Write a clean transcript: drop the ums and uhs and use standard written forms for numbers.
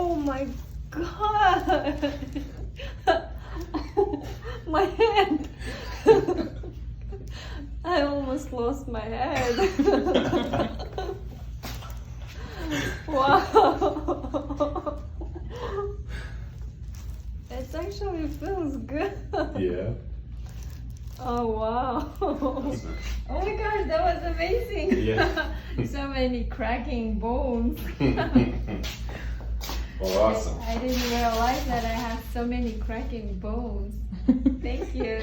Oh my god! My head! I almost lost my head. Wow! It actually feels good. Yeah. Oh wow! Oh my gosh, that was amazing! Yeah. So many cracking bones. Well, awesome. I didn't realize that I have so many cracking bones. Thank you.